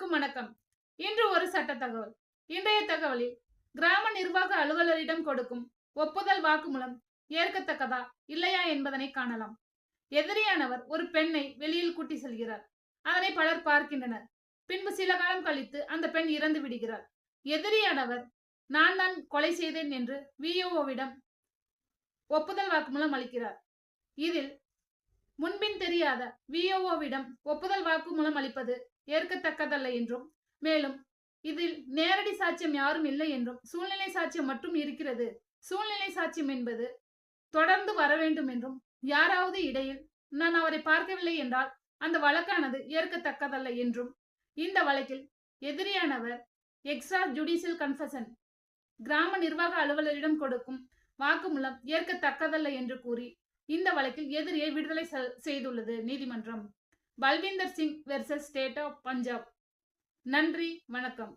அனைவருக்கும் வணக்கம். இன்று ஒரு சட்ட தகவல். இன்றைய தகவலில் கிராம நிர்வாக அலுவலரிடம் கொடுக்கும் ஒப்புதல் வாக்குமூலம் ஏற்கத்தக்கதா இல்லையா என்பதனை காணலாம். எதிரியானவர் ஒரு பெண்ணை வெளியில் கூட்டி செல்கிறார். அதனை பலர் பார்க்கின்றனர். பின்பு சில காலம் கழித்து அந்த பெண் இறந்து விடுகிறார். எதிரியானவர் நான் தான் கொலை செய்தேன் என்று விஓவிடம் ஒப்புதல் வாக்குமூலம் அளிக்கிறார். இதில் முன்பின் தெரியாத விஓவிடம் ஒப்புதல் வாக்குமூலம் அளிப்பது ஏற்கத்தக்கதல்ல என்றும், மேலும் இதில் நேரடி சாட்சியம் யாரும் இல்லை என்றும் சூழ்நிலை சாட்சியம் மட்டும் இருக்கிறது. சூழ்நிலை சாட்சியம் என்பது தொடர்ந்து வர வேண்டும் என்றும், யாராவது இடையில் நான் அவரை பார்க்கவில்லை என்றால் அந்த வழக்கானது ஏற்கத்தக்கதல்ல என்றும், இந்த வழக்கில் எதிரியானவர் எக்ஸ்ட்ரா ஜுடிஷியல் கன்ஃபெஷன் கிராம நிர்வாக அலுவலரிடம் கொடுக்கும் வாக்குமூலம் ஏற்கத்தக்கதல்ல என்று கூறி இந்த வழக்கில் எதிரியை விடுதலை செய்துள்ளது நீதிமன்றம். Balvinder Singh versus state of Punjab. நன்றி, வணக்கம்.